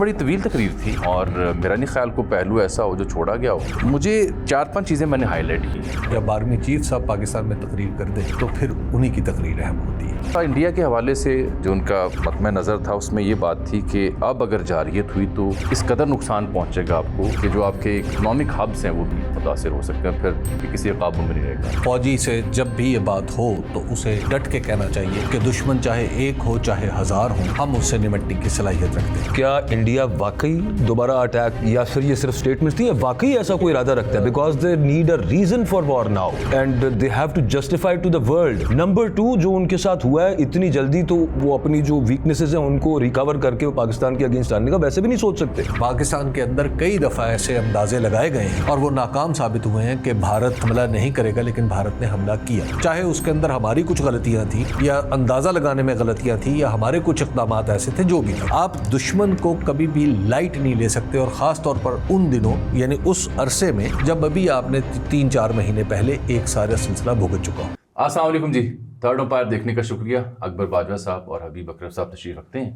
بڑی طویل تقریر تھی اور میرا نہیں خیال کو پہلو ایسا ہو جو چھوڑا گیا ہو. مجھے 4-5 چیزیں میں نے ہائی لائٹ کی. جب آرمی چیف صاحب پاکستان میں تقریر کر دیں تو پھر انہی کی تقریر اہم ہوتی ہے. انڈیا کے حوالے سے جو ان کا مطمع نظر تھا اس میں یہ بات تھی کہ اب اگر جارحیت ہوئی تو اس قدر نقصان پہنچے گا آپ کو کہ جو آپ کے اکنامک ہبس ہیں وہ بھی متاثر ہو سکتے ہیں, پھر کسی قابو میں نہیں رہے گا. فوجی سے جب بھی یہ بات ہو تو اسے ڈٹ کے کہنا چاہیے کہ دشمن چاہے ایک ہو چاہے ہزار ہوں, ہم اس سے نمٹنے کی صلاحیت رکھتے ہیں. کیا انڈیا واقعی دوبارہ اٹیک یا پھر یہ صرف اسٹیٹمنٹس تھی, یا واقعی ایسا کوئی ارادہ رکھتا ہے؟ Because they need a reason for war now and they have to justify to the world. Number 2, جو ان کے ساتھ ہوا ہے اتنی جلدی تو وہ اپنی جو ویکنیسز ہیں ان کو ریکور کر کے پاکستان کے اگینسٹ آنے کا ویسے بھی نہیں سوچ سکتے. پاکستان کے اندر کئی دفعہ ایسے اندازے لگائے گئے ہیں اور وہ ناکام ثابت ہوئے ہیں کہ بھارت حملہ نہیں کرے گا, لیکن بھارت نے حملہ کیا. چاہے اس کے اندر ہماری کچھ غلطیاں تھیں یا اندازہ لگانے میں غلطیاں تھیں یا ہمارے کچھ اقدامات ایسے تھے, جو بھی تھے. آپ دشمن کو کبھی بھی لائٹ نہیں لے سکتے, اور خاص طور پر ان دنوں یعنی اس عرصے میں جب ابھی آپ نے 3-4 مہینے پہلے ایک سارا سلسلہ بھگت چکا ہو. السلام علیکم جی. تھرڈ امپائر دیکھنے کا شکریہ. اکبر باجوہ صاحب اور حبیب اکرم صاحب تشریف رکھتے ہیں.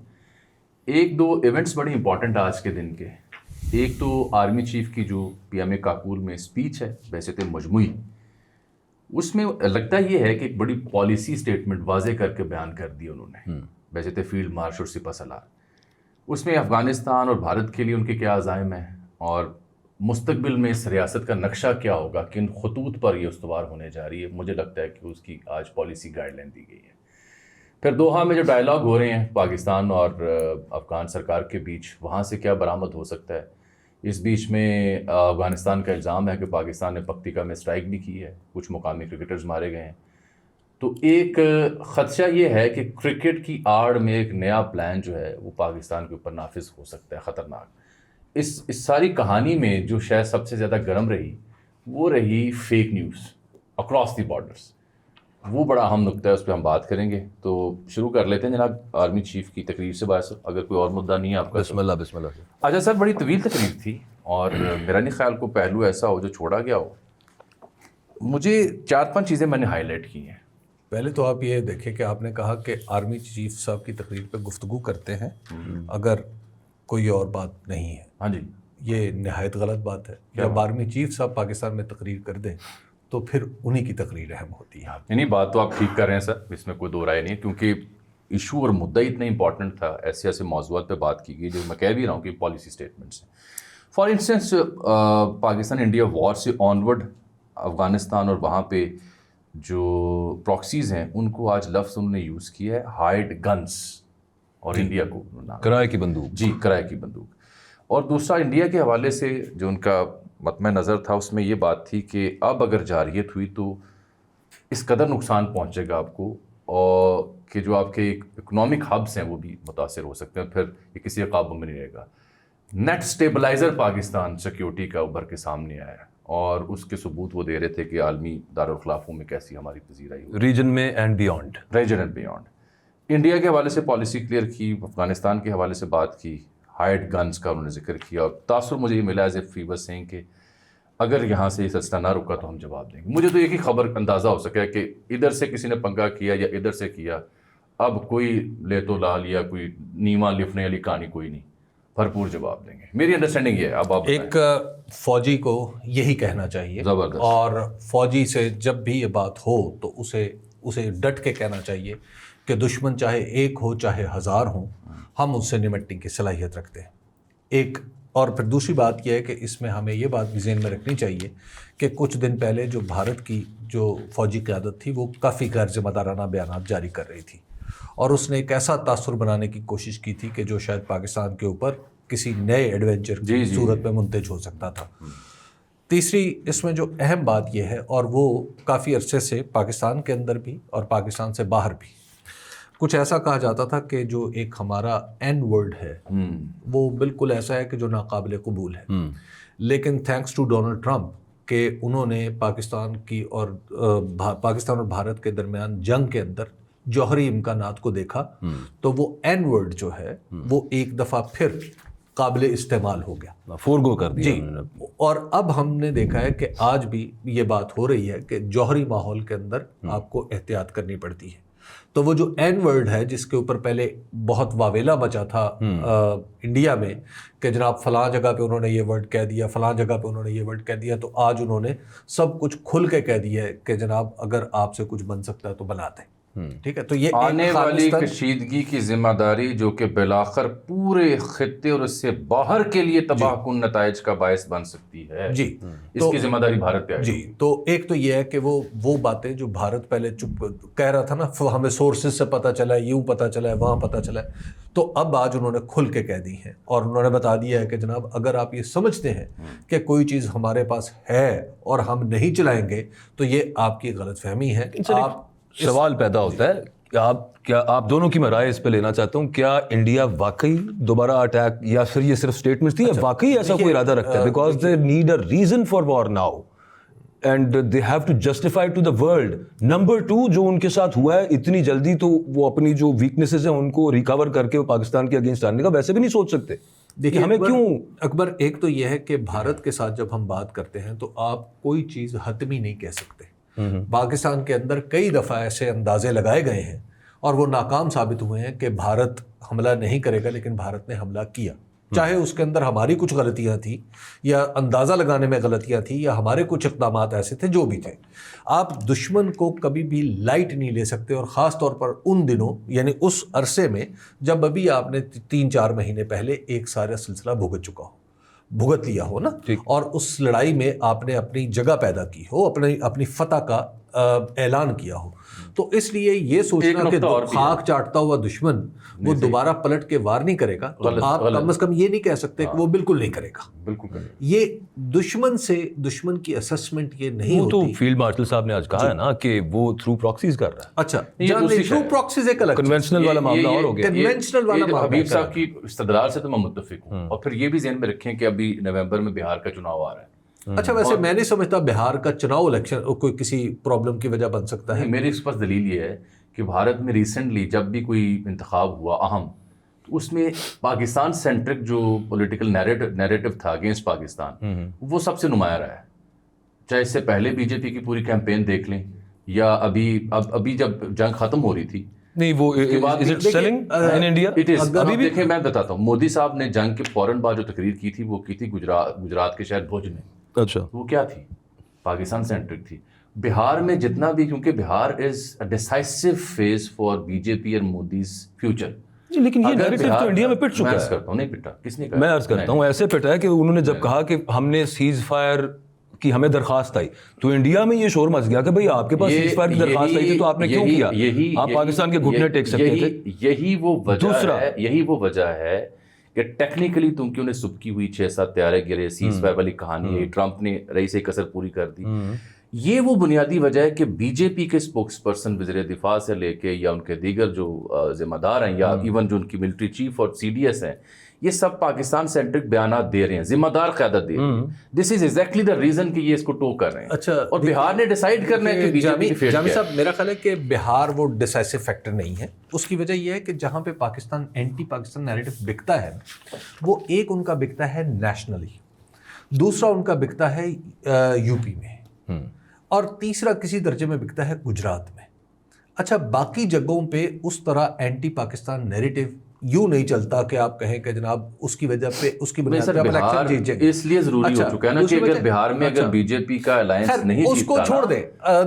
1-2 ایونٹس بڑے امپورٹنٹ آج کے دن کے. ایک تو آرمی چیف کی جو پی ایم اے کاکول میں اسپیچ ہے, ویسے تو مجموعی, اس میں لگتا یہ ہے کہ ایک بڑی پالیسی سٹیٹمنٹ واضح کر کے بیان کر دی انہوں نے. ویسے تو فیلڈ مارشل اور سپہ سالار, اس میں افغانستان اور بھارت کے لیے ان کے کیا عزائم ہیں اور مستقبل میں اس ریاست کا نقشہ کیا ہوگا, کن خطوط پر یہ استوار ہونے جا رہی ہے. مجھے لگتا ہے کہ اس کی آج پالیسی گائیڈ لائن دی گئی ہے. پھر دوحہ میں جو ڈائلاگ ہو رہے ہیں پاکستان اور افغان سرکار کے بیچ, وہاں سے کیا برآمد ہو سکتا ہے. اس بیچ میں افغانستان کا الزام ہے کہ پاکستان نے پکتیکا میں اسٹرائک بھی کی ہے, کچھ مقامی کرکٹرز مارے گئے ہیں. تو ایک خدشہ یہ ہے کہ کرکٹ کی آڑ میں ایک نیا پلان جو ہے وہ پاکستان کے اوپر نافذ ہو سکتا ہے, خطرناک. اس ساری کہانی میں جو شاید سب سے زیادہ گرم رہی وہ رہی fake news across the borders. وہ بڑا اہم نقطہ ہے, اس پہ ہم بات کریں گے. تو شروع کر لیتے ہیں جناب آرمی چیف کی تقریر سے. باعث اگر کوئی اور مدعا نہیں ہے آپ کا. بسم اللہ بسم اللہ. اچھا سر, بڑی طویل تقریر تھی اور میرا نہیں خیال کو پہلو ایسا ہو جو چھوڑا گیا ہو. مجھے 4-5 چیزیں میں نے ہائی لائٹ کی ہیں. پہلے تو آپ یہ دیکھیں کہ آپ نے کہا کہ آرمی چیف صاحب کی تقریر پہ گفتگو کرتے ہیں اگر کوئی اور بات نہیں ہے. ہاں جی, یہ نہایت غلط بات ہے. جب آرمی چیف صاحب پاکستان میں تقریر کر دیں تو پھر انہی کی تقریر اہم ہوتی ہے. نہیں, بات تو آپ ٹھیک کر رہے ہیں سر, اس میں کوئی دو رائے نہیں, کیونکہ ایشو اور مدعا اتنا امپورٹنٹ تھا. ایسے ایسے موضوعات پہ بات کی گئی جو میں کہہ بھی رہا ہوں کہ پالیسی سٹیٹمنٹس ہیں. فار انسٹنس پاکستان انڈیا وار سے آنورڈ افغانستان اور وہاں پہ جو پراکسیز ہیں ان کو آج لفظ انہوں نے یوز کیا ہے ہائیڈ گنس, اور انڈیا کو کرائے کی بندوق. جی, کرائے کی بندوق. اور دوسرا انڈیا کے حوالے سے جو ان کا مطمع نظر تھا اس میں یہ بات تھی کہ اب اگر جارحیت ہوئی تو اس قدر نقصان پہنچے گا آپ کو اور کہ جو آپ کے اکنامک ہبس ہیں وہ بھی متاثر ہو سکتے ہیں, پھر یہ کسی قابو میں نہیں رہے گا. نیٹ سٹیبلائزر پاکستان سیکیورٹی کا ابھر کے سامنے آیا ہے اور اس کے ثبوت وہ دے رہے تھے کہ عالمی دارالخلافوں میں کیسی ہماری پذیرائی ہوئی ریجن میں and beyond. Region and beyond. India کے حوالے سے پالیسی کلیئر کی, افغانستان کے حوالے سے بات کی, ہائیڈ گنز کا انہوں نے ذکر کیا. اور تاثر مجھے یہ ملا ایز اے فیور سینگ کہ اگر یہاں سے یہ سلسلہ نہ رکا تو ہم جواب دیں گے. مجھے تو ایک ہی خبر اندازہ ہو سکا کہ ادھر سے کسی نے پنگا کیا یا ادھر سے کیا, اب کوئی لے تو لال یا کوئی نیما لفنے والی کہانی کوئی نہیں, بھرپور جواب دیں گے. میری انڈرسٹینڈنگ یہ ہے. اب آپ ایک فوجی کو یہی کہنا چاہیے, اور فوجی سے جب بھی یہ بات ہو تو اسے ڈٹ کے کہنا چاہیے کہ دشمن چاہے ایک ہو چاہے ہزار ہوں, ہم اس سے نمٹنے کی صلاحیت رکھتے ہیں. ایک اور پھر دوسری بات یہ ہے کہ اس میں ہمیں یہ بات بھی ذہن میں رکھنی چاہیے کہ کچھ دن پہلے جو بھارت کی جو فوجی قیادت تھی وہ کافی غیر ذمہ دارانہ بیانات جاری کر رہی تھی, اور اس نے ایک ایسا تاثر بنانے کی کوشش کی تھی کہ جو شاید پاکستان کے اوپر کسی نئے ایڈونچر کی صورت میں منتج ہو سکتا تھا. تیسری اس میں جو اہم بات یہ ہے, اور وہ کافی عرصے سے پاکستان کے اندر بھی اور پاکستان سے باہر بھی کچھ ایسا کہا جاتا تھا کہ جو ایک ہمارا این ورڈ ہے وہ بالکل ایسا ہے کہ جو ناقابل قبول ہے. لیکن تھینکس ٹو ڈونلڈ ٹرمپ کہ انہوں نے پاکستان اور بھارت کے درمیان جنگ کے اندر جوہری امکانات کو دیکھا, تو وہ این ورڈ جو ہے وہ ایک دفعہ پھر قابل استعمال ہو گیا, فورگو کر دیا. جی, اور اب ہم نے دیکھا ہے کہ آج بھی یہ بات ہو رہی ہے کہ جوہری ماحول کے اندر آپ کو احتیاط کرنی پڑتی ہے. تو وہ جو این ورڈ ہے جس کے اوپر پہلے بہت واویلا مچا تھا انڈیا میں کہ جناب فلاں جگہ پہ انہوں نے یہ ورڈ کہہ دیا، فلاں جگہ پہ انہوں نے یہ ورڈ کہہ دیا، تو آج انہوں نے سب کچھ کھل کے کہہ دیا ہے کہ جناب اگر آپ سے کچھ بن سکتا ہے تو بنا دیں. ٹھیک ہے، تو یہ آنے والی کشیدگی کی ذمہ داری جو کہ بالآخر پورے خطے اور اس سے باہر کے لیے تباہ کن نتائج کا باعث بن سکتی ہے، جی اس کی ذمہ داری بھارت پہ ہے. جی، تو ایک تو یہ ہے کہ وہ باتیں جو بھارت پہلے چپ کہہ رہا تھا نا، ہمیں سورسز سے پتہ چلا ہے، یوں پتہ چلا ہے، وہاں پتہ چلا ہے، تو اب آج انہوں نے کھل کے کہہ دی ہیں اور انہوں نے بتا دیا ہے کہ جناب اگر آپ یہ سمجھتے ہیں کہ کوئی چیز ہمارے پاس ہے اور ہم نہیں چلائیں گے تو یہ آپ کی غلط فہمی ہے. آپ سوال پیدا ہوتا ہے کہ آپ دونوں کی میں رائے اس پہ لینا چاہتا ہوں، کیا انڈیا واقعی دوبارہ اٹیک یا پھر یہ صرف اسٹیٹمنٹس تھی یا واقعی ایسا کوئی ارادہ رکھتا ہے؟ Because they need a reason for war now and they have to justify to the world. Number 2 جو ان کے ساتھ ہوا ہے اتنی جلدی تو وہ اپنی جو ویکنیسز ہیں ان کو ریکور کر کے پاکستان کے اگینسٹ آنے کا ویسے بھی نہیں سوچ سکتے. دیکھیے ہمیں کیوں اکبر، ایک تو یہ ہے کہ بھارت کے ساتھ جب ہم بات کرتے ہیں تو آپ کوئی چیز حتمی نہیں کہہ سکتے. پاکستان کے اندر کئی دفعہ ایسے اندازے لگائے گئے ہیں اور وہ ناکام ثابت ہوئے ہیں کہ بھارت حملہ نہیں کرے گا، لیکن بھارت نے حملہ کیا، چاہے اس کے اندر ہماری کچھ غلطیاں تھیں یا اندازہ لگانے میں غلطیاں تھیں یا ہمارے کچھ اقدامات ایسے تھے جو بھی تھے. آپ دشمن کو کبھی بھی لائٹ نہیں لے سکتے، اور خاص طور پر ان دنوں یعنی اس عرصے میں جب ابھی آپ نے 3-4 مہینے پہلے ایک سارا سلسلہ بھگت لیا ہو نا، اور اس لڑائی میں آپ نے اپنی جگہ پیدا کی ہو، اپنی فتح کا اعلان کیا ہو. تو اس لیے یہ سوچنا کہ خاک چاٹتا ہوا دشمن وہ دوبارہ پلٹ کے وار نہیں کرے گا، تو آپ کم از کم یہ نہیں کہہ سکتے کہ وہ بالکل نہیں کرے گا. بالکل یہ دشمن کی اسسمنٹ یہ نہیں ہوتی. تو فیلڈ مارشل صاحب نے آج کہا ہے نا کہ وہ تھرو پراکسیز کر رہا ہے. اچھا، تھرو پراکسیز ایک الگ کنونشنل والا معاملہ اور ہو گیا. کنونشنل والا معاملہ حبیب صاحب کی استدلال سے تو میں متفق ہوں، اور پھر یہ بھی ذہن میں رکھیں کہ ابھی نومبر میں بہار کا چناؤ آ رہا ہے. اچھا، ویسے میں نہیں سمجھتا بہار کا چناؤ الیکشن کوئی کسی پرابلم کی وجہ بن سکتا ہے. میری اس پر دلیل یہ ہے کہ بھارت میں ریسنٹلی جب بھی کوئی انتخاب ہوا اہم، تو اس میں پاکستان سینٹرک جو پولیٹیکل نیریٹو تھا اگینسٹ پاکستان وہ سب سے نمایاں رہا ہے. چاہے اس سے پہلے بی جے پی کی پوری کیمپین دیکھ لیں یا ابھی جب جنگ ختم ہو رہی تھی. نہیں وہ ابھی دیکھیں میں بتاتا ہوں، مودی صاحب نے جنگ کے فوراً بعد جو تقریر کی تھی وہ کی تھی گجرات کے شہر بھوج میں. اچھا، وہ کیا تھی؟ پاکستان سینٹرک تھی. بہار میں جتنا بھی، کیونکہ Bihar is a decisive phase for B J P and Modi's future. لیکن یہ نیریٹو تو انڈیا میں پٹ چکا ہے. میں عرض کرتا ہوں نہیں پٹا، کس نے کہا؟ میں عرض کرتا ہوں ایسے پٹا ہے کہ انہوں نے جب کہا کہ ہم نے سیز فائر کی ہمیں درخواست آئی تو انڈیا میں یہ شور مچ گیا کہ بھئی آپ کے پاس سیز فائر کی درخواست آئی تھی تو آپ نے کیوں کیا؟ آپ پاکستان کے گھٹنے ٹیک سکتے تھے. یہی وہ وجہ ہے کہ ٹیکنیکلی تم کیوں نے سبکی ہوئی 6-7 طیارے گرے، سیز فائر والی کہانی ہے، ٹرمپ نے رئیس کسر پوری کر دی. یہ وہ بنیادی وجہ ہے کہ بی جے پی کے اسپوکس پرسن وزیر دفاع سے لے کے یا ان کے دیگر جو ذمہ دار ہیں یا ایون جو ان کی ملٹری چیف اور سی ڈی ایس ہیں، یہ سب پاکستان سینٹرک بیانات دے رہے ہیں، ذمہ دار قیادت دے رہے ہیں. دس از ایگزیکٹلی دا ریزن کہ یہ اس کو ٹو کر رہے ہیں. اچھا، اور بہار نے ڈیسائیڈ کرنا ہے کہ بی جے پی کی فیٹ جامی صاحب، میرا خیال ہے کہ بہار وہ ڈیسائسو فیکٹر نہیں ہے. اس کی وجہ یہ ہے کہ جہاں پہ پاکستان اینٹی پاکستان نیریٹو بکتا ہے وہ ایک ان کا بکتا ہے نیشنلی، دوسرا ان کا بکتا ہے یو پی میں، اور تیسرا کسی درجے میں بکتا ہے گجرات میں. اچھا، باقی جگہوں پہ اس طرح اینٹی پاکستان نیریٹو یوں نہیں چلتا کہ آپ کہیں کہ جناب اس کی وجہ پہ اس کی بنیاد پہ الیکشن جیت جائیں گے. اس لیے ضروری ہو چکا ہے نا کہ اگر بہار میں اگر بی جے پی کا الائنس نہیں اس کو چھوڑ دیں.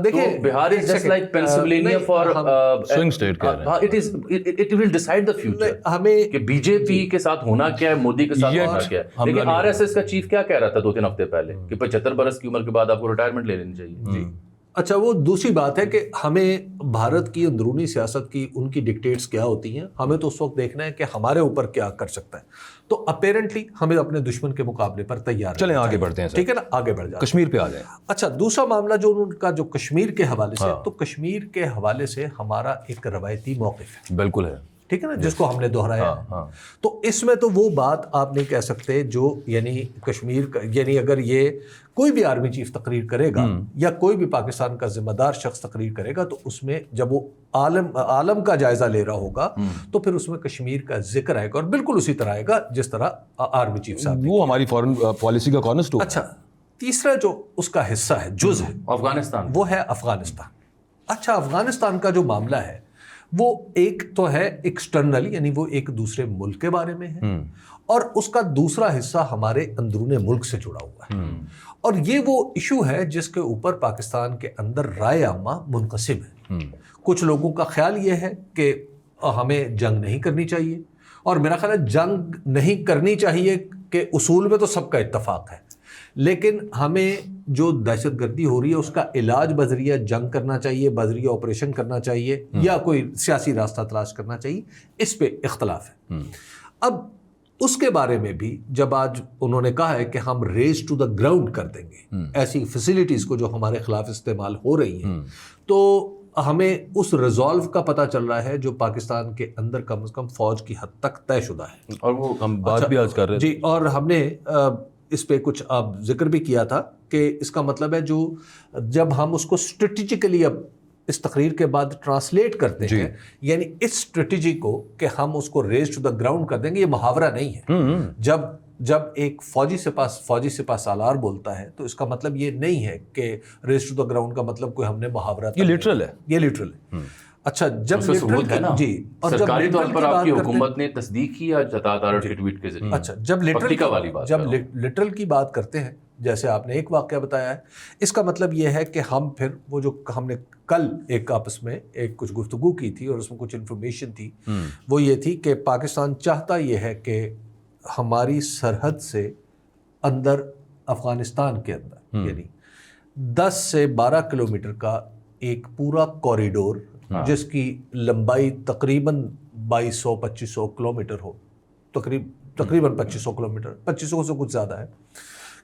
دیکھیں Bihar is just like Pennsylvania for swing state کہہ رہے ہیں. It will decide the future ہمیں کہ بی جے پی کے ساتھ ہونا کیا ہے، مودی کے ساتھ ہونا کیا ہے. لیکن آر ایس ایس کا چیف کیا کہہ رہا تھا 2-3 ہفتے پہلے کہ 75 برس کی عمر کے بعد آپ کو ریٹائرمنٹ لے لینی چاہیے. اچھا، وہ دوسری بات ہے کہ ہمیں بھارت کی اندرونی سیاست کی ان کی ڈکٹیٹس کیا ہوتی ہیں، ہمیں تو اس وقت دیکھنا ہے کہ ہمارے اوپر کیا کر سکتا ہے. تو اپیرنٹلی ہمیں اپنے دشمن کے مقابلے پر تیار چلیں آگے بڑھتے ہیں. ٹھیک ہے نا، آگے بڑھ جائیں، کشمیر پہ آ جائیں. اچھا، دوسرا معاملہ جو ان کا جو کشمیر کے حوالے سے، تو کشمیر کے حوالے سے ہمارا ایک روایتی موقف ہے. بالکل ہے، ٹھیک ہے نا، جس کو ہم نے دہرایا. تو اس میں تو وہ بات آپ نہیں کہہ سکتے جو یعنی کشمیر کا، یعنی اگر یہ کوئی بھی آرمی چیف تقریر کرے گا یا کوئی بھی پاکستان کا ذمہ دار شخص تقریر کرے گا تو اس میں جب وہ عالم کا جائزہ لے رہا ہوگا تو پھر اس میں کشمیر کا ذکر آئے گا، اور بالکل اسی طرح آئے گا جس طرح آرمی چیف صاحب. وہ ہماری فارن پالیسی کا کارنر اسٹون. اچھا، تیسرا جو اس کا حصہ ہے، جز ہے، افغانستان، وہ ہے افغانستان. اچھا، افغانستان کا جو معاملہ ہے وہ ایک تو ہے ایکسٹرنل، یعنی وہ ایک دوسرے ملک کے بارے میں ہے، اور اس کا دوسرا حصہ ہمارے اندرون ملک سے جڑا ہوا ہے، اور یہ وہ ایشو ہے جس کے اوپر پاکستان کے اندر رائے عامہ منقسم ہے۔ کچھ لوگوں کا خیال یہ ہے کہ ہمیں جنگ نہیں کرنی چاہیے، اور میرا خیال ہے جنگ نہیں کرنی چاہیے کہ اصول میں تو سب کا اتفاق ہے، لیکن ہمیں جو دہشت گردی ہو رہی ہے اس کا علاج بذریعہ جنگ کرنا چاہیے، بذریعہ آپریشن کرنا چاہیے، یا کوئی سیاسی راستہ تلاش کرنا چاہیے، اس پہ اختلاف ہے۔ اب اس کے بارے میں بھی جب آج انہوں نے کہا ہے کہ ہم ریز ٹو دا گراؤنڈ کر دیں گے ایسی فیسلٹیز کو جو ہمارے خلاف استعمال ہو رہی ہیں، تو ہمیں اس ریزالو کا پتہ چل رہا ہے جو پاکستان کے اندر کم از کم فوج کی حد تک طے شدہ ہے، اور وہ ہم بات بھی آج کر رہے ہیں جی، اور ہم نے اس پہ کچھ اب ذکر بھی کیا تھا کہ اس کا مطلب ہے جو جب ہم اس کو اسٹریٹجیکلی اب اس تقریر کے بعد ٹرانسلیٹ کرتے ہیں، یعنی اس اسٹریٹجی کو کہ ہم اس کو ریز ٹو دا گراؤنڈ کر دیں گے، یہ محاورہ نہیں ہے۔ جب ایک فوجی سپاہ سالار بولتا ہے تو اس کا مطلب یہ نہیں ہے کہ ریز ٹو دا گراؤنڈ کا مطلب کوئی ہم نے محاورہ، یہ لٹرل ہے، یہ لٹرل ہے۔ اچھا، جب ثبوت ہے نا، جی، اور جب سرکاری طور پر آپ کی حکومت نے تصدیق کی یا جتاتا رہا ٹویٹ کے ذریعے، اچھا، جب لٹرل کی بات کرتے ہیں، جیسے آپ نے ایک واقعہ بتایا ہے، اس کا مطلب یہ ہے کہ ہم پھر وہ جو ہم نے کل ایک آپس میں ایک کچھ گفتگو کی تھی اور اس میں کچھ انفارمیشن تھی، وہ یہ تھی کہ پاکستان چاہتا یہ ہے کہ ہماری سرحد سے اندر، افغانستان کے اندر، یعنی 10 سے 12 کلومیٹر کا ایک پورا کوریڈور جس کی لمبائی تقریباً 2200-2500 کلومیٹر ہو، تقریباً 2500 کلومیٹر، 2500 سے کچھ زیادہ ہے،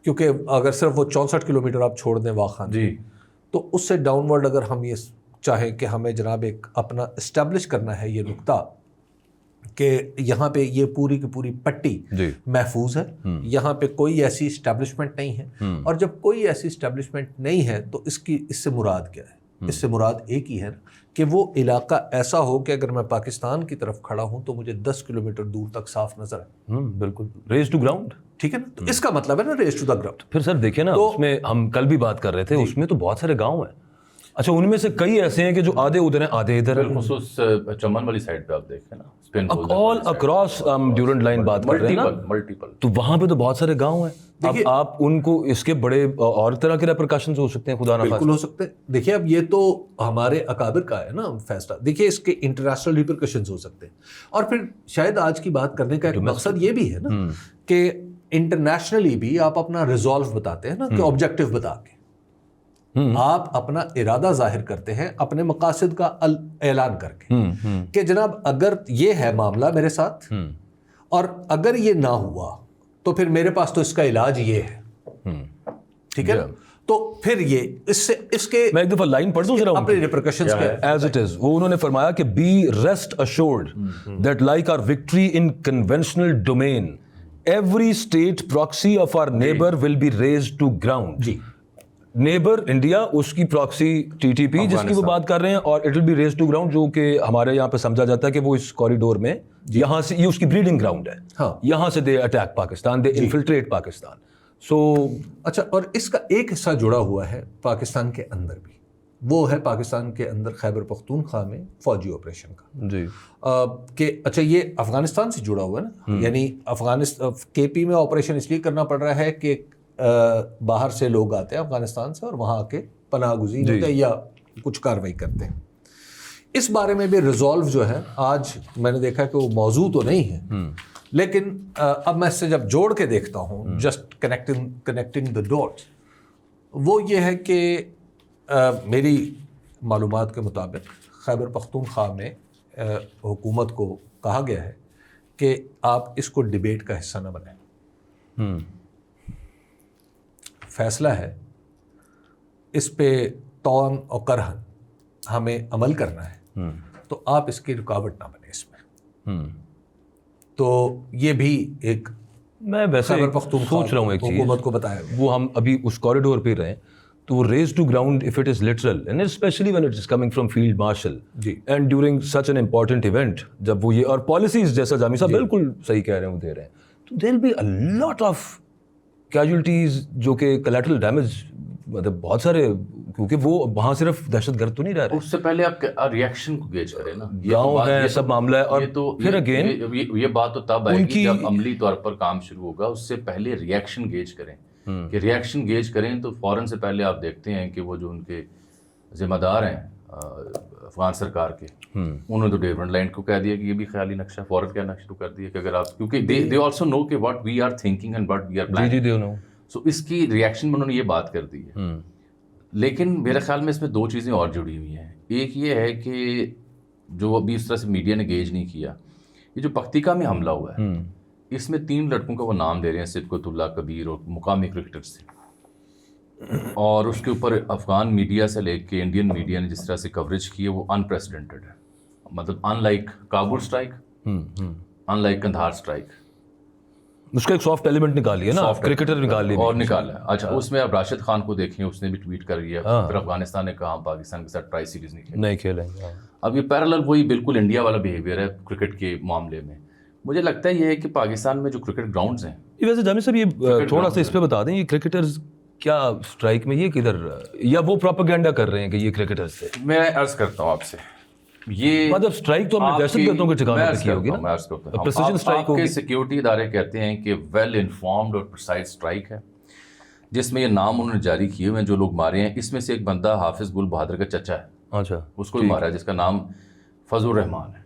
کیونکہ اگر صرف وہ 64 کلومیٹر آپ چھوڑ دیں واخان جی، تو اس سے ڈاؤن ورڈ اگر ہم یہ چاہیں کہ ہمیں جناب ایک اپنا اسٹیبلش کرنا ہے یہ نقطہ کہ یہاں پہ یہ پوری کی پوری پٹی محفوظ ہے، یہاں پہ کوئی ایسی اسٹیبلشمنٹ نہیں ہے، اور جب کوئی ایسی اسٹیبلشمنٹ نہیں ہے تو اس سے مراد کیا ہے؟ اس سے مراد ایک ہی ہے کہ وہ علاقہ ایسا ہو کہ اگر میں پاکستان کی طرف کھڑا ہوں تو مجھے 10 کلومیٹر دور تک صاف نظر ہے۔ بالکل، ریز ٹو گراؤنڈ، ٹھیک ہے نا، تو اس کا مطلب ہے نا ریز ٹو دا گراؤنڈ۔ پھر سر دیکھیں نا، اس میں ہم کل بھی بات کر رہے تھے، اس میں تو بہت سارے گاؤں ہیں، اچھا ان میں سے کئی ایسے ہیں کہ جو آدھے ادھر ہیں آدھے ادھر ہیں، بالخصوص چمن والی سائڈ پہ آپ دیکھیں نا، آل اکراس ڈیورنٹ لائن بات کر رہے ہیں نا، ملٹیپل، تو وہاں پہ تو بہت سارے گاؤں ہیں۔ اب آپ ان کو اس کے بڑے اور طرح کے ریپرکشنز ہو سکتے ہیں، خدا نخواستہ بالکل ہو سکتے ہیں۔ دیکھیے اب یہ تو ہمارے اکابر کا ہے نا فیصلہ، دیکھیے اس کے انٹرنیشنل ریپرکشنز ہو سکتے ہیں، اور پھر شاید آج کی بات کرنے کا ایک مقصد یہ بھی ہے نا کہ انٹرنیشنلی بھی آپ اپنا ریزالو بتاتے ہیں نا، کہ آبجیکٹو بتا کے آپ اپنا ارادہ ظاہر کرتے ہیں، اپنے مقاصد کا اعلان کر کے کہ جناب اگر یہ ہے معاملہ میرے ساتھ، اور اگر یہ نہ ہوا تو پھر میرے پاس تو اس کا علاج یہ ہے، ٹھیک ہے نا، تو پھر یہ اس کے میں ایک دفعہ لائن پڑھ دوں ذرا اپنے ریپرکشنز کے ایز اٹ از، وہ انہوں نے فرمایا کہ be rest assured that like our victory in conventional domain every state proxy of our neighbor will be raised to ground۔ جی، نیبر انڈیا، اس کی پراکسی ٹی ٹی پی جس کی وہ بات کر رہے ہیں، اور it will be raze to ground, جو کہ ہمارے یہاں پہ سمجھا جاتا ہے کہ وہ اس کوریڈور میں یہاں سے یہ اس کی بریڈنگ گراؤنڈ ہے، یہاں سے دے اٹیک پاکستان، دے انفلٹریٹ پاکستان۔ سو اچھا، اور اس کا ایک حصہ جڑا ہوا ہے پاکستان کے اندر بھی، وہ ہے پاکستان کے اندر خیبر پختونخوا میں فوجی آپریشن کا، جی، کہ اچھا یہ افغانستان سے جڑا ہوا ہے نا، یعنی کے پی میں آپریشن اس لیے کرنا پڑ رہا ہے کہ باہر سے لوگ آتے ہیں افغانستان سے اور وہاں آ کے پناہ گزین ہوتے ہیں یا کچھ کاروائی کرتے ہیں۔ اس بارے میں بھی ریزالو جو ہے آج میں نے دیکھا کہ وہ موضوع تو نہیں ہے، لیکن اب میں اس سے جب جوڑ کے دیکھتا ہوں، جسٹ کنیکٹنگ دا ڈاٹس، وہ یہ ہے کہ میری معلومات کے مطابق خیبر پختونخوا میں حکومت کو کہا گیا ہے کہ آپ اس کو ڈیبیٹ کا حصہ نہ بنائیں، فیصلہ ہے اس پہ طوعاً اور کرہن ہمیں عمل کرنا ہے، تو آپ اس کی رکاوٹ نہ بنے اس میں۔ تو یہ بھی ایک میں ویسے سوچ رہا ہوں ایک چیز حکومت کو بتایا، وہ ہم ابھی اس کوریڈور پہ رہے تو وہ raze to ground if it is literal and especially when it is coming from field marshal and during such an important event, جب وہ یہ اور پالیسیز جیسا جامی صاحب بالکل صحیح کہہ رہے ہیں وہ دے رہے ہیں، تو there will be a lot of casualties جو کہ کولیٹرل ڈیمیج مطلب بہت سارے, کیونکہ وہ وہاں صرف دہشت گرد تو نہیں رہ رہے, اس سے پہلے آپ ریئیکشن کو گیج کریں نا, گاؤں ہے سب معاملہ ہے. اور پھر اگین یہ بات تو تب آئے گی جب عملی طور پر کام شروع ہوگا, اس سے پہلے ریئیکشن گیج کریں. کہ ریئیکشن گیج کریں تو فوراً سے پہلے آپ دیکھتے ہیں کہ وہ جو ان کے ذمہ دار ہیں افغان سرکار کے, انہوں نے تو ڈیورنٹ لینڈ کو کہہ دیا کہ یہ بھی خیالی نقشہ, فوراً کہنا شروع کر دیا کہ اگر آپ, کیونکہ دے آلسو نو کہ what we are thinking and what we are planning. So اس کی ریئیکشن میں انہوں نے یہ بات کر دی ہے. لیکن میرے خیال میں اس میں دو چیزیں اور جڑی ہوئی ہیں. ایک یہ ہے کہ جو ابھی اس طرح سے میڈیا نے گیج نہیں کیا, یہ جو پکتیکا میں حملہ ہوا ہے اس میں 3 لڑکوں کا وہ نام دے رہے ہیں, صدقت اللہ, کبیر اور مقامی کرکٹرز سے, اور اس کے اوپر افغان میڈیا سے لے کے انڈین میڈیا نے جس طرح سے کوریج کی ہے وہ انپریسیڈنٹڈ ہے. مطلب unlike Kabul strike, unlike Kandahar strike, اس کا ایک سافٹ ایلیمنٹ نکالی ہے نا, کرکٹر نکال اور نکالا ہے. اچھا اس میں اب راشد خان کو دیکھیں, اس نے بھی ٹویٹ کر دیا پھر افغانستان نے کہا پاکستان کے ساتھ ٹرائی سیریز نہیں کھیلیں. اب یہ پیرالل وہی بالکل انڈیا والا بیہیویئر ہے کرکٹ کے معاملے میں. مجھے لگتا ہے یہ ہے کہ پاکستان میں جو کرکٹ گراؤنڈز ہیں, ویسے جامع صاحب یہ تھوڑا سا اس پہ بتا دیں, یہ کرکٹرز کیا اسٹرائک میں یہ کدھر, یا وہ پروپیگنڈا کر رہے ہیں کہ یہ کرکٹرز تھے؟ میں عرض کرتا ہوں آپ سے, یہ مطلب اسٹرائک تو ہم نے دہشت گردوں کے ٹھکانے پہ کی ہوگی نا, میں عرض کرتا ہوں پریسیجن اسٹرائک ہوگی. سیکیورٹی ادارے کہتے ہیں کہ ویل انفارمڈ اور پرسائز اسٹرائک ہے, جس میں یہ نام انہوں نے جاری کیے ہوئے ہیں جو لوگ مارے ہیں. اس میں سے ایک بندہ حافظ گل بہادر کا چچا ہے, اچھا اس کو بھی مارا ہے, جس کا نام فضل الرحمان ہے.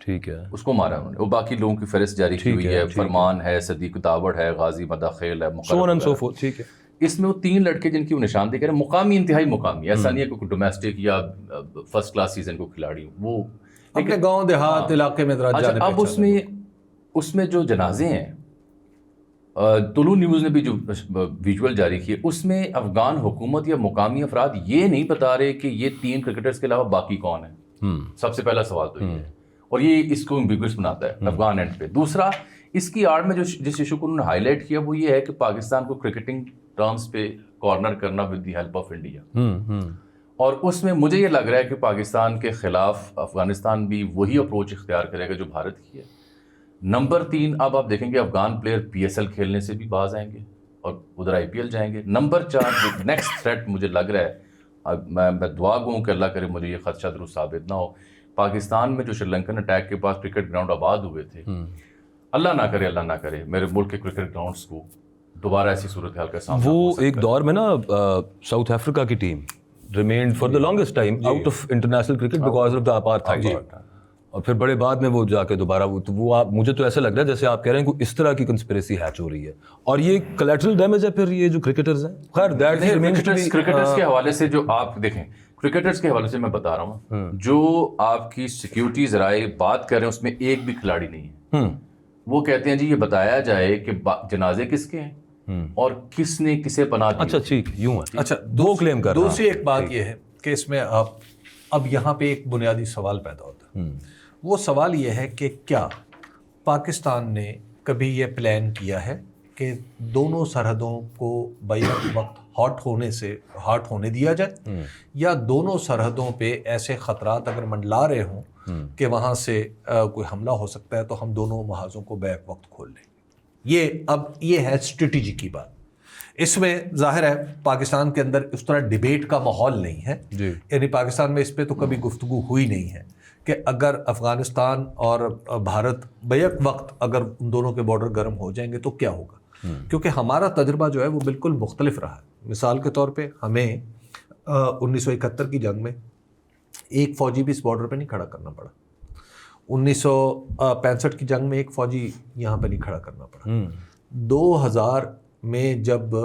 ٹھیک ہے, اس کو مارا انہوں نے. وہ باقی لوگوں کی فہرست جاری کی ہوئی ہے, فرمان ہے, صدیق داوڑ ہے, غازی مداخیل ہے, ٹھیک ہے. اس میں وہ 3 لڑکے جن کی وہ نشاندہی کریں مقامی, انتہائی مقامی, ایسا نہیں ہے کہ کوئی ڈومیسٹک یا فرسٹ کلاس سیزن کو کھلاڑی ہوں, وہ اپنے گاؤں دیہات علاقے میں اچھا. اب اس میں جو جنازے ہیں, طلوع نیوز نے بھی جو ویژول جاری کیے, اس میں افغان حکومت یا مقامی افراد یہ نہیں بتا رہے کہ یہ 3 کرکٹرز کے علاوہ باقی کون ہیں. سب سے پہلا سوال تو یہ ہے, اور یہ اس کو ایمبیگوس بناتا ہے افغان اینڈ پہ. دوسرا, اس کی آڑ میں جو جس ایشو کو انہوں نے ہائی لائٹ کیا وہ یہ ہے کہ پاکستان کو کرکٹنگ ٹرمز پہ کارنر کرنا with the help of India. اور اس میں مجھے یہ لگ رہا ہے کہ پاکستان کے خلاف افغانستان بھی وہی اپروچ اختیار کرے گا جو بھارت کی ہے. نمبر 3, اب آپ دیکھیں گے افغان پلیئر PSL کھیلنے سے بھی باز آئیں گے اور ادھر IPL جائیں گے. نمبر 4 نیکسٹ تھریٹ مجھے لگ رہا ہے, اب میں دعا گوں کہ اللہ کرے مجھے یہ خدشہ درست ثابت نہ ہو, پاکستان میں جو شری لنکن اٹیک کے پاس کرکٹ گراؤنڈ آباد ہوئے تھے, اللہ نہ کرے میرے ملک کے کرکٹ گراؤنڈز کو دوبارہ ایسی صورتحال کا سامنا. وہ ایک دور میں نا ساؤتھ افریقہ کی team remained for the longest time out of international cricket because of the apartheid, اور پھر بڑے بعد میں وہ جا کے دوبارہ وہ مجھے تو ایسا لگ رہا ہے جیسے آپ کہہ رہے ہیں کہ اس طرح کی کنسپریسی ہیچ ہو رہی ہے, اور یہ کلیٹرل ڈیمیج ہے پھر یہ جو کرکٹرز ہیں. خیر کرکٹرز کے حوالے سے جو آپ دیکھیں, کرکٹرز کے حوالے سے میں بتا رہا ہوں, جو آپ کی سیکیورٹی ذرائع بات کر رہے ہیں اس میں ایک بھی کھلاڑی نہیں ہے. وہ کہتے ہیں جی یہ بتایا جائے کہ جنازے کس کے ہیں اور کس نے کسے پناہ دی. اچھا ٹھیک, یوں ہے. اچھا, دو کلیم کر رہا ہوں. دوسری ایک بات یہ ہے کہ اس میں اب یہاں پہ ایک بنیادی سوال پیدا ہوتا ہے. وہ سوال یہ ہے کہ کیا پاکستان نے کبھی یہ پلان کیا ہے کہ دونوں سرحدوں کو بیک وقت ہاٹ ہونے دیا جائے, یا دونوں سرحدوں پہ ایسے خطرات اگر منڈلا رہے ہوں کہ وہاں سے کوئی حملہ ہو سکتا ہے تو ہم دونوں محاذوں کو بیک وقت کھول لیں. یہ ہے اسٹریٹجی کی بات. اس میں ظاہر ہے پاکستان کے اندر اس طرح ڈیبیٹ کا ماحول نہیں ہے, یعنی پاکستان میں اس پہ تو کبھی گفتگو ہوئی نہیں ہے کہ اگر افغانستان اور بھارت بیک وقت اگر ان دونوں کے بارڈر گرم ہو جائیں گے تو کیا ہوگا, کیونکہ ہمارا تجربہ جو ہے وہ بالکل مختلف رہا ہے. مثال کے طور پہ ہمیں 1971 کی جنگ میں ایک فوجی بھی اس بارڈر پہ نہیں کھڑا کرنا پڑا, 1965 کی جنگ میں ایک فوجی یہاں پہ نہیں کھڑا کرنا پڑا, 2000 میں جب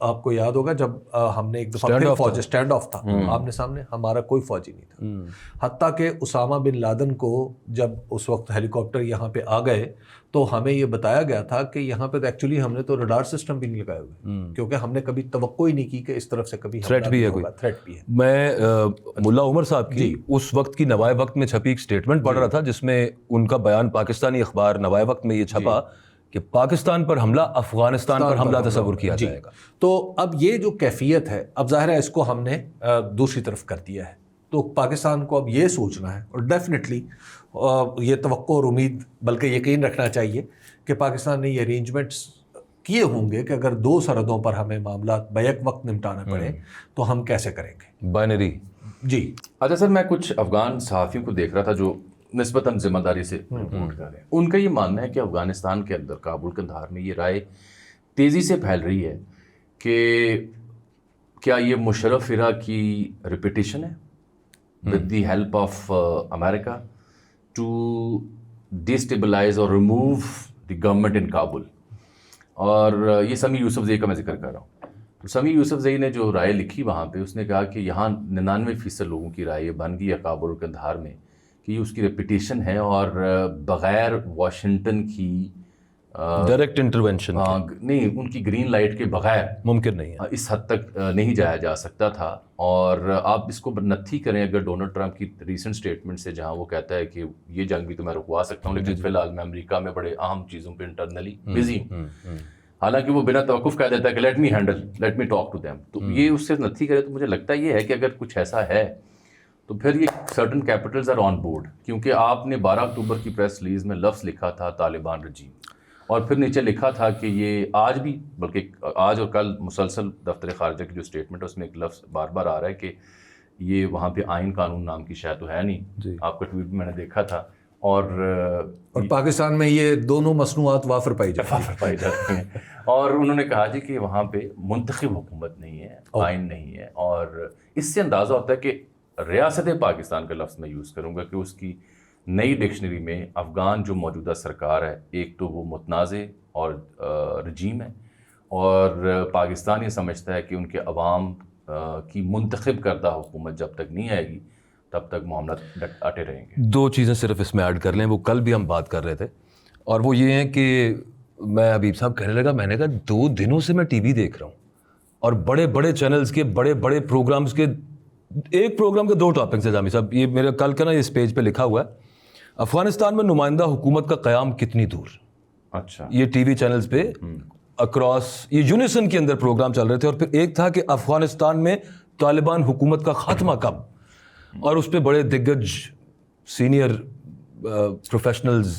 آپ کو یاد ہوگا جب ہم نے ایک دفعہ فوج اسٹینڈ آف تھا آمنے سامنے, ہمارا کوئی فوجی نہیں تھا. حتیٰ کہ اسامہ بن لادن کو جب اس وقت ہیلی کاپٹر یہاں پہ آ گئے تو ہمیں یہ بتایا گیا تھا کہ یہاں پہ ایکچولی ہم نے تو ریڈار سسٹم بھی نہیں لگائے ہوئے, کیونکہ ہم نے کبھی توقع ہی نہیں کی کہ اس طرف سے کبھی تھریٹ بھی ہے. میں ملا عمر صاحب کی اس وقت کی نوائے وقت میں چھپی ایک اسٹیٹمنٹ پڑھ رہا تھا جس میں ان کا بیان پاکستانی اخبار نوائے وقت میں یہ چھپا کہ پاکستان پر حملہ افغانستان پر حملہ تصور کیا جائے گا. تو اب یہ جو کیفیت ہے, اب ظاہر ہے اس کو ہم نے دوسری طرف کر دیا ہے, تو پاکستان کو اب یہ سوچنا ہے اور ڈیفینیٹلی یہ توقع اور امید بلکہ یقین رکھنا چاہیے کہ پاکستان نے یہ ارینجمنٹس کیے ہوں گے کہ اگر 2 سرحدوں پر ہمیں معاملات بیک وقت نمٹانا پڑے تو ہم کیسے کریں گے. بائنری. جی اچھا سر، میں کچھ افغان صحافیوں کو دیکھ رہا تھا جو نسبتاً ذمہ داری سے رپورٹ کر رہے ہیں. ان کا یہ ماننا ہے کہ افغانستان کے اندر کابل قندھار میں یہ رائے تیزی سے پھیل رہی ہے کہ کیا یہ مشرف ارا کی ریپیٹیشن ہے with the help of America to destabilize اور remove the government in Kabul. اور یہ سمیع یوسف زئی کا میں ذکر کر رہا ہوں. سمیع یوسف زئی نے جو رائے لکھی وہاں پہ، اس نے کہا کہ یہاں 99% لوگوں کی رائے بن گئی ہے کابل اور قندھار میں کہ یہ اس کی ریپیٹیشن ہے اور بغیر واشنگٹن کی ڈائریکٹ انٹرونشن نہیں، ان کی گرین لائٹ کے بغیر ممکن نہیں ہے، اس حد تک نہیں جایا جا سکتا تھا. اور آپ اس کو نتھی کریں اگر ڈونلڈ ٹرمپ کی ریسنٹ اسٹیٹمنٹ سے، جہاں وہ کہتا ہے کہ یہ جنگ بھی تو میں رکوا سکتا ہوں لیکن فی الحال میں امریکہ میں بڑے اہم چیزوں پہ انٹرنلی بزی ہوں، حالانکہ وہ بنا توقف کہہ دیتا ہے کہ let me talk to them. تو یہ اس سے نتھی کرے. تو مجھے لگتا یہ ہے کہ اگر کچھ ایسا ہے تو پھر یہ certain capitals are on board, کیونکہ آپ نے 12 اکتوبر کی پریس ریلیز میں لفظ لکھا تھا طالبان رجیم، اور پھر نیچے لکھا تھا کہ یہ آج بھی، بلکہ آج اور کل مسلسل دفتر خارجہ کی جو اسٹیٹمنٹ ہے اس میں ایک لفظ بار بار آ رہا ہے کہ یہ وہاں پہ آئین قانون نام کی شاید تو ہے نہیں. آپ کا ٹویٹ بھی میں نے دیکھا تھا. اور پاکستان میں یہ دونوں مصنوعات وافر پائی جاتی ہیں. اور انہوں نے کہا جی کہ وہاں پہ منتخب حکومت نہیں ہے، آئین نہیں ہے. اور اس سے اندازہ ہوتا ہے کہ ریاست پاکستان کا لفظ میں یوز کروں گا کہ اس کی نئی ڈکشنری میں افغان جو موجودہ سرکار ہے، ایک تو وہ متنازع اور رجیم ہے، اور پاکستان یہ سمجھتا ہے کہ ان کے عوام کی منتخب کردہ حکومت جب تک نہیں آئے گی تب تک معاملات اٹے رہیں گے. 2 چیزیں صرف اس میں ایڈ کر لیں، وہ کل بھی ہم بات کر رہے تھے، اور وہ یہ ہیں کہ میں حبیب صاحب کہنے لگا، میں نے کہا 2 دنوں سے میں ٹی وی دیکھ رہا ہوں اور بڑے بڑے چینلز کے بڑے بڑے پروگرامز کے ایک پروگرام کے 2 ٹاپکس ہیں جامی صاحب. یہ میرے کل کا نا اس پیج پہ لکھا ہوا ہے، افغانستان میں نمائندہ حکومت کا قیام کتنی دور. اچھا، یہ ٹی وی چینلز پہ اکراس یہ یونیسن کے اندر پروگرام چل رہے تھے، اور پھر ایک تھا کہ افغانستان میں طالبان حکومت کا خاتمہ کب، اور اس پہ بڑے دگج سینئر پروفیشنلز.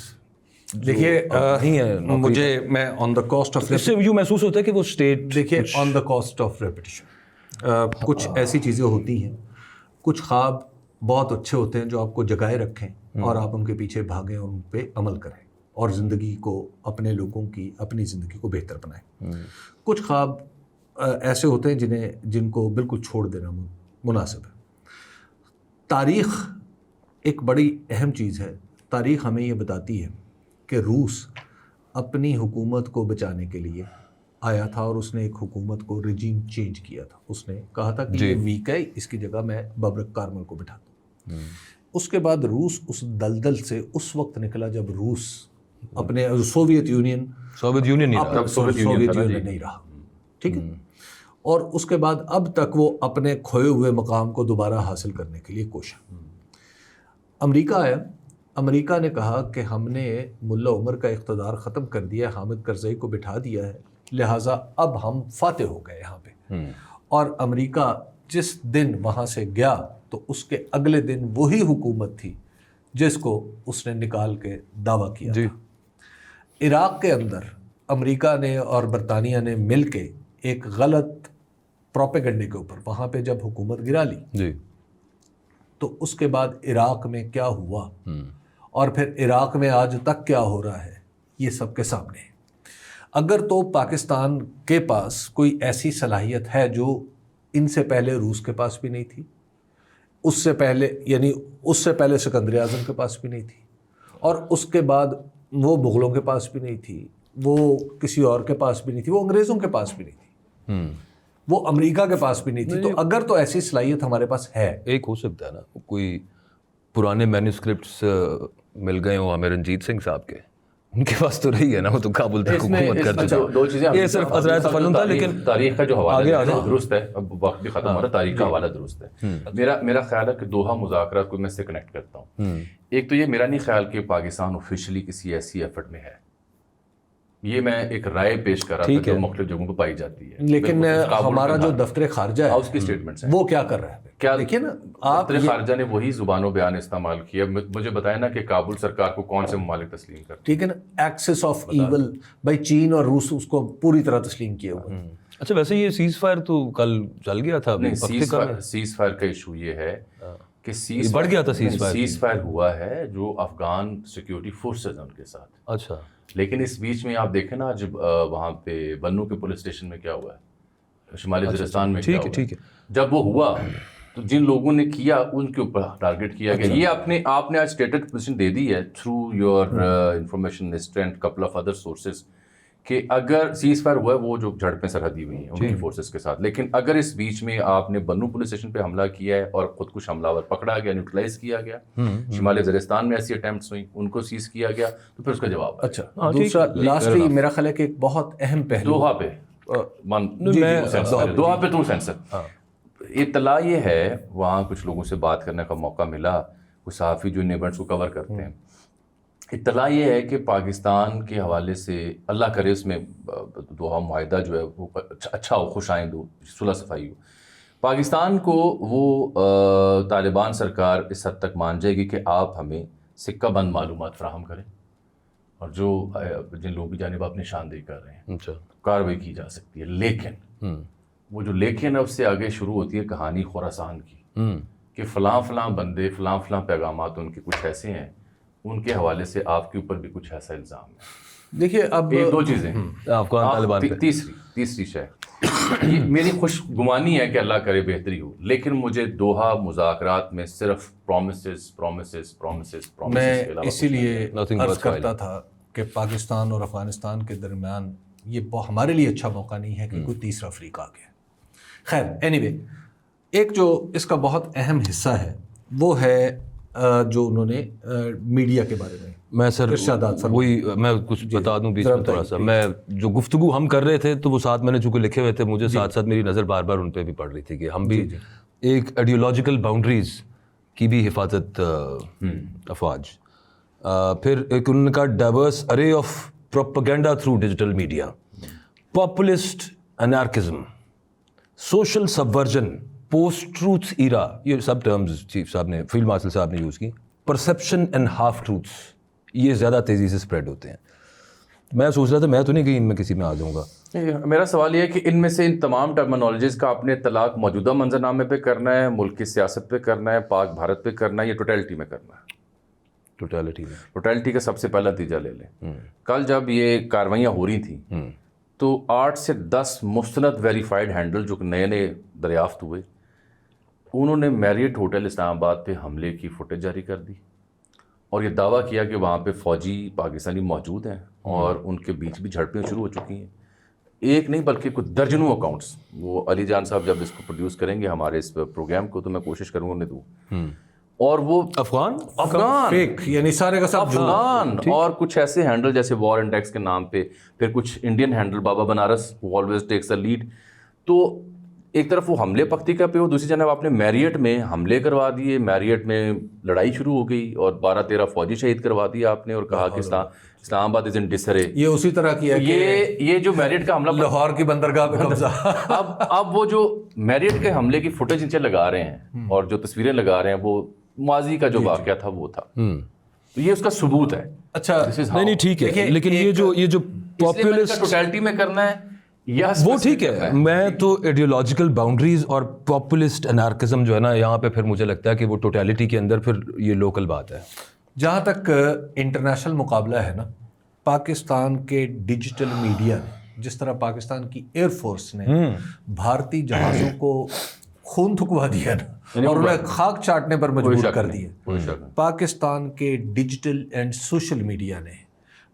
دیکھیے مجھے میں آن دا کاسٹ آف، اس سے یوں محسوس ہوتا ہے کہ وہ اسٹیٹ، دیکھیے آن دا کاسٹ آف ریپیٹیشن کچھ ایسی چیزیں ہوتی ہیں، کچھ خواب بہت اچھے ہوتے ہیں جو آپ کو جگائے رکھیں اور آپ ان کے پیچھے بھاگیں اور ان پہ عمل کریں اور زندگی کو، اپنے لوگوں کی، اپنی زندگی کو بہتر بنائیں. کچھ خواب ایسے ہوتے ہیں جن کو بالکل چھوڑ دینا مناسب ہے. تاریخ ایک بڑی اہم چیز ہے. تاریخ ہمیں یہ بتاتی ہے کہ روس اپنی حکومت کو بچانے کے لیے آیا تھا اور اس نے ایک حکومت کو رجیم چینج کیا تھا. اس نے کہا تھا کہ یہ ویک ہے، اس کی جگہ میں بابرک کارمل کو بٹھاتا ہوں. اس کے بعد روس اس دلدل سے اس وقت نکلا جب روس اپنے سوویت یونین نہیں رہا. ٹھیک ہے. اور اس کے بعد اب تک وہ اپنے کھوئے ہوئے مقام کو دوبارہ حاصل کرنے کے لیے کوشاں. امریکہ آیا. امریکہ نے کہا کہ ہم نے ملا عمر کا اقتدار ختم کر دیا، حامد کرزئی کو بٹھا دیا ہے، لہٰذا اب ہم فاتح ہو گئے یہاں پہ. اور امریکہ جس دن وہاں سے گیا تو اس کے اگلے دن وہی حکومت تھی جس کو اس نے نکال کے دعویٰ کیا تھا. عراق کے اندر امریکہ نے اور برطانیہ نے مل کے ایک غلط پروپیگنڈے کے اوپر وہاں پہ جب حکومت گرا لی تو اس کے بعد عراق میں کیا ہوا اور پھر عراق میں آج تک کیا ہو رہا ہے یہ سب کے سامنے ہے. اگر تو پاکستان کے پاس کوئی ایسی صلاحیت ہے جو ان سے پہلے روس کے پاس بھی نہیں تھی، اس سے پہلے یعنی اس سے پہلے سکندر اعظم کے پاس بھی نہیں تھی، اور اس کے بعد وہ مغلوں کے پاس بھی نہیں تھی، وہ کسی اور کے پاس بھی نہیں تھی، وہ انگریزوں کے پاس بھی نہیں تھی، وہ امریکہ کے پاس بھی نہیں تھی. تو اگر تو ایسی صلاحیت ہمارے پاس ہے، ایک ہو سکتا ہے نا کوئی پرانے مینوسکرپٹس مل گئے ہوں ہمیں رنجیت سنگھ صاحب کے، ان کے پاس تو رہی ہے نا، وہ تو کابل تک حکومت کر چکا. 2 چیزیں یہ صرف حضرات فنون تھا، لیکن تاریخ کا جو حوالہ درست ہے. اب وقت بھی ختم ہو رہا ہے، تاریخ کا حوالہ درست ہے. میرا خیال ہے کہ دوحہ مذاکرات کو میں سے کنیکٹ کرتا ہوں. ایک تو یہ میرا نہیں خیال کہ پاکستان آفیشلی کسی ایسی ایفرٹ میں ہے، یہ میں ایک رائے پیش کر رہا تھا جو مختلف جگہوں پہ پائی جاتی ہے. لیکن ہمارا جو دفتر خارجہ ہے اس کی اسٹیٹمنٹس ہیں وہ کیا کر رہا ہے؟ کیا دیکھیے نا دفتر خارجہ نے وہی زبان و بیان استعمال کیا. مجھے بتایا نا کہ کابل سرکار کو کون سے ممالک تسلیم کرتے. ٹھیک ہے نا, ایکسس آف ایول بھائی چین اور روس اس کو پوری طرح تسلیم کیے ہوئے. اچھا ویسے یہ سیز فائر تو کل چل گیا تھا. سیز فائر کا ایشو یہ ہے کہ بڑھ گیا تھا. سیز فائر ہوا ہے جو افغان سیکیورٹی فورسز ہیں ان کے ساتھ. اچھا لیکن اس بیچ میں آپ دیکھیں نا جب وہاں پہ بنو کے پولیس اسٹیشن میں کیا ہوا ہے, شمالی وزیرستان میں کیا ہوا ہے, جب وہ ہوا تو جن لوگوں نے کیا ان کے اوپر ٹارگٹ کیا گیا. یہ آپ نے آج اسٹیٹڈ پوزیشن دے دی ہے through your information strength couple of other sources کہ اگر سیز فائر ہوا ہے وہ جو جھڑپیں سرحدی ہوئی ہیں ان کی فورسز کے ساتھ, لیکن اگر اس بیچ میں آپ نے بنو پولیس اسٹیشن پہ حملہ کیا ہے اور خود کچھ حملہ ور پکڑا گیا, نیوٹرلائز کیا گیا, شمالی وزیرستان میں ایسی اٹیمپٹس ہوئی ان کو سیز کیا گیا, تو پھر اس کا جواب. اچھا دوسرا لاسٹلی میرا خیال ہے کہ ایک بہت اہم پہلو دوحہ پہ تم سینسر اطلاع یہ ہے, وہاں کچھ لوگوں سے بات کرنے کا موقع ملا, کچھ صحافی جو ان ایونٹس کو کور کرتے ہیں. اطلاع یہ ہے کہ پاکستان کے حوالے سے اللہ کرے اس میں دوحہ معاہدہ جو ہے وہ اچھا ہو, خوش آئند ہو, صلح صفائی ہو. پاکستان کو وہ طالبان سرکار اس حد تک مان جائے گی کہ آپ ہمیں سکہ بند معلومات فراہم کریں اور جو جن لوگوں کی جانب آپ نشاندہی کر رہے ہیں کارروائی کی جا سکتی ہے. لیکن وہ جو لیکن اب سے آگے شروع ہوتی ہے کہانی خراسان کی کہ فلاں فلاں بندے فلاں فلاں پیغامات ان کے کچھ ایسے ہیں, ان کے حوالے سے آپ کے اوپر بھی کچھ ایسا الزام ہے. دیکھیے اب ایک دو چیزیں افغان طالبان. تیسری شے میری خوش گمانی ہے کہ اللہ کرے بہتری ہو, لیکن مجھے دوحہ مذاکرات میں صرف پرومسز میں اسی لیے عرض کرتا تھا کہ پاکستان اور افغانستان کے درمیان یہ ہمارے لیے اچھا موقع نہیں ہے کہ کوئی تیسرا فریق آ گیا. خیر اینی وے, ایک جو اس کا بہت اہم حصہ ہے وہ ہے جو انہوں نے میڈیا کے بارے میں سر وہی میں کچھ بتا دوں بیچ میں تھوڑا سا. میں جو گفتگو ہم کر رہے تھے تو وہ ساتھ میں نے چونکہ لکھے ہوئے تھے, مجھے ساتھ ساتھ میری نظر بار بار ان پہ بھی پڑ رہی تھی کہ ہم بھی ایک آئیڈیولوجیکل باؤنڈریز کی بھی حفاظت افواج, پھر ایک ان کا diverse array of propaganda through digital media, populist anarchism, social subversion, post truth era, یہ سب ٹرمز چیف صاحب نے فیلڈ مارشل صاحب نے یوز کی, پرسیپشن اینڈ ہاف ٹروتھس, یہ زیادہ تیزی سے اسپریڈ ہوتے ہیں. میں سوچ رہا تھا میں تو نہیں کہ ان میں کسی میں آ جاؤں گا. میرا سوال یہ ہے کہ ان میں سے ان تمام ٹرمینالوجیز کا آپ نے اطلاق موجودہ منظرنامے پہ کرنا ہے, ملک کی سیاست پہ کرنا ہے, پاک بھارت پہ کرنا ہے, یا ٹوٹیلٹی میں کرنا ہے؟ ٹوٹیلٹی کا سب سے پہلا نتیجہ لے لیں. کل جب یہ کاروائیاں ہو رہی تھیں تو 8 سے 10 مستند ویریفائڈ ہینڈل جو نئے نئے دریافت ہوئے, انہوں نے میریٹ ہوٹل اسلام آباد پہ حملے کی فوٹیج جاری کر دی اور یہ دعویٰ کیا کہ وہاں پہ فوجی پاکستانی موجود ہیں اور ان کے بیچ بھی جھڑپیں شروع ہو چکی ہیں. ایک نہیں بلکہ کچھ درجنوں اکاؤنٹس. وہ علی جان صاحب جب اس کو پروڈیوس کریں گے ہمارے اس پروگرام کو تو میں کوشش کروں گا انہیں دوں. اور وہ افغان یعنی سارے کا سب افغان اور کچھ ایسے ہینڈل جیسے وار انڈیکس کے نام پہ, پھر کچھ انڈین ہینڈل بابا Banaras always takes a lead. تو ایک طرف وہ حملے پختیکا پہ ہو, دوسری جانب آپ نے میریٹ میں حملے کروا دیے, میریٹ میں لڑائی شروع ہو گئی اور 12-13 فوجی شہید کروا دیا آپ نے, اور کہا کہ اسلام آباد از ان ڈسرے. یہ اسی طرح کیا یہ جو میریٹ کا حملہ لاہور کی بندرگاہ پہ قبضہ. اب وہ جو میریٹ کے حملے کی فوٹیج نیچے لگا رہے ہیں اور جو تصویریں لگا رہے ہیں وہ ماضی کا جو واقعہ تھا وہ تھا. تو یہ اس کا ثبوت ہے. اچھا نہیں ٹھیک ہے, لیکن یہ جو پاپولسٹ ٹوٹیلٹی میں کرنا ہے وہ ٹھیک ہے. میں تو آئیڈیولوجیکل باؤنڈریز اور پاپولسٹ انارکزم جو ہے نا یہاں پہ پھر مجھے لگتا ہے کہ وہ ٹوٹیلٹی کے اندر پھر یہ لوکل بات ہے. جہاں تک انٹرنیشنل مقابلہ ہے نا, پاکستان کے ڈیجیٹل میڈیا نے جس طرح پاکستان کی ایئر فورس نے بھارتی جہازوں کو خون تھکوا دیا نا اور انہیں خاک چاٹنے پر مجبور کر دیا, پاکستان کے ڈیجیٹل اینڈ سوشل میڈیا نے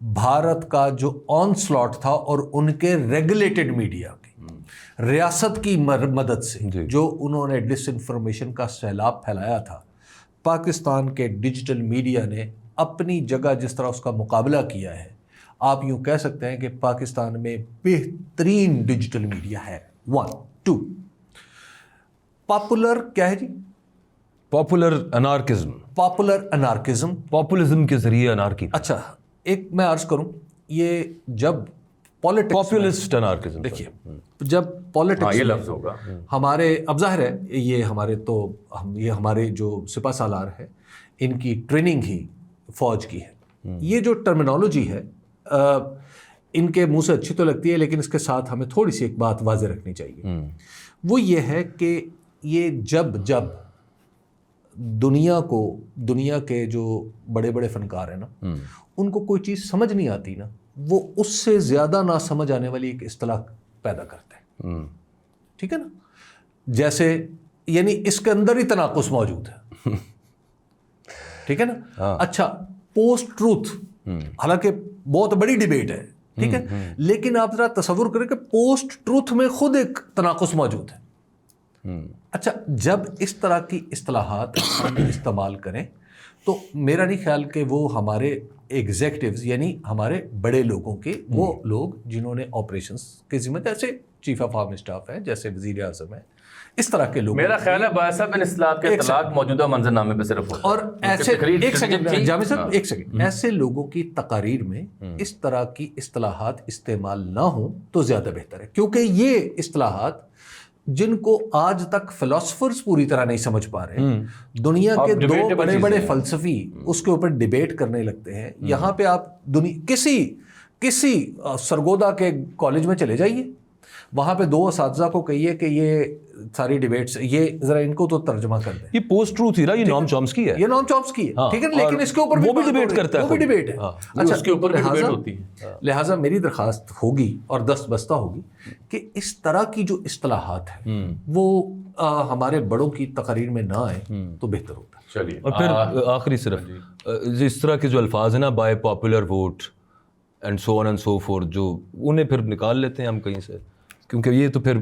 بھارت کا جو آن سلاٹ تھا اور ان کے ریگولیٹڈ میڈیا کی ریاست کی مدد سے جو انہوں نے ڈس انفارمیشن کا سیلاب پھیلایا تھا, پاکستان کے ڈیجیٹل میڈیا نے اپنی جگہ جس طرح اس کا مقابلہ کیا ہے, آپ یوں کہہ سکتے ہیں کہ پاکستان میں بہترین ڈیجیٹل میڈیا ہے. 1 2 پاپولر کیا ہے جی, پاپولر انارکزم, پاپولزم پاپولزم کے ذریعے انارکی. اچھا ایک میں عرض کروں, یہ جب پالیٹکس پاپولسٹ انارکزم. دیکھیے جب پالیٹکس یہ لفظ ہوگا ہمارے، اب ظاہر ہے یہ ہمارے تو یہ ہمارے جو سپہ سالار ہے ان کی ٹریننگ ہی فوج کی ہے. یہ جو ٹرمینالوجی ہے ان کے منہ سے اچھی تو لگتی ہے، لیکن اس کے ساتھ ہمیں تھوڑی سی ایک بات واضح رکھنی چاہیے. وہ یہ ہے کہ یہ جب دنیا کے جو بڑے بڑے فنکار ہیں نا، ان کو کوئی چیز سمجھ نہیں آتی نا، وہ اس سے زیادہ نہ سمجھ آنے والی ایک اصطلاح پیدا کرتے ہیں. ٹھیک ہے نا؟ جیسے یعنی اس کے اندر ہی تناقض موجود ہے. ٹھیک ہے نا؟ اچھا، پوسٹ ٹروتھ حالانکہ بہت بڑی ڈیبیٹ ہے، ٹھیک ہے، لیکن آپ ذرا تصور کریں کہ پوسٹ ٹروتھ میں خود ایک تناقض موجود ہے. اچھا، جب اس طرح کی اصطلاحات ہم استعمال کریں تو میرا نہیں خیال کہ وہ ہمارے ایگزیکٹوز یعنی ہمارے بڑے لوگوں کے، وہ لوگ جنہوں نے آپریشنز کے ذمہ، جیسے چیف آف آرمی اسٹاف ہے، جیسے وزیر اعظم ہے، اس طرح کے لوگ، میرا خیال ہے باعث صاحب ان اصطلاحات کے اطلاق موجودہ منظرنامے پہ صرف ہوتا ہے. اور ایسے ایک سیکنڈ جامع صاحب، ایک سیکنڈ، ایسے لوگوں کی تقاریر میں اس طرح کی اصطلاحات استعمال نہ ہوں تو زیادہ بہتر ہے، کیونکہ یہ اصطلاحات جن کو آج تک فلاسفرز پوری طرح نہیں سمجھ پا رہے، دنیا کے دو بڑے بڑے فلسفی اس کے اوپر ڈیبیٹ کرنے لگتے ہیں. یہاں پہ آپ کسی سرگودا کے کالج میں چلے جائیے، وہاں پہ دو اساتذہ کو کہیے کہ یہ ساری ڈیبیٹس، یہ ذرا ان کو تو ترجمہ کر دیں. یہ پوسٹ ٹروتھ ہی رہا، یہ نام چومسکی ہے، یہ نام چومسکی ہے، ٹھیک ہے، لیکن اس کے اوپر وہ بھی ڈیبیٹ کرتا ہے، وہ بھی ڈیبیٹ ہے. اچھا، اس کے اوپر ڈیبیٹ ہوتی ہے. لہٰذا میری درخواست ہوگی اور دست بستہ ہوگی کہ اس طرح کی جو اصطلاحات ہیں وہ ہمارے بڑوں کی تقاریر میں نہ آئیں تو بہتر ہوتا ہے. چلیے، اور پھر آخری صرف اس طرح کے جو الفاظ ہیں نا، by popular vote and so on and so forth, جو انہیں پھر نکال لیتے ہیں ہم کہیں سے، کیونکہ یہ تو پھر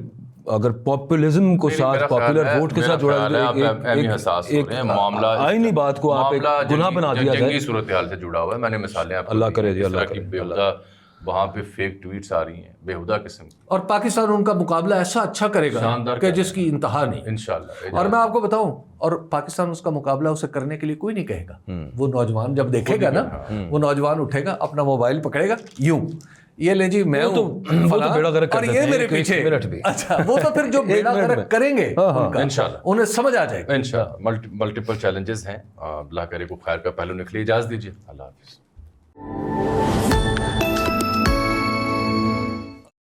اگر پاپولزم کو ساتھ پاپولر ووٹ کے ساتھ جوڑا جائے، معاملہ آئینی بات کو آپ گناہ بنا دیا جائے، جنگی صورتحال سے جڑا ہوا ہے. میں نے مثالیں آپ کو اللہ کرے جی، اللہ کرے. بیہودہ وہاں پہ فیک ٹویٹس آ رہی ہیں بیہودہ قسم کی، اور پاکستان ان کا مقابلہ ایسا اچھا کرے گا کہ جس کی انتہا نہیں انشاءاللہ. اور میں آپ کو بتاؤں، اور پاکستان اس کا مقابلہ اسے کرنے کے لیے کوئی نہیں کہے گا. وہ نوجوان جب دیکھے گا نا، وہ نوجوان اٹھے گا، اپنا موبائل پکڑے گا، یوں یہ لے جی میں اور یہ میرے پیچھے. اچھا، وہ تو پھر جو بیڑا غرق کریں گے انشاءاللہ انہیں سمجھ آ جائے گا. انشاءاللہ ملٹیپل چیلنجز ہیں. اللہ کرے کو خیر کا پہلو نکلے. اجازت دیجیے. اللہ حافظ.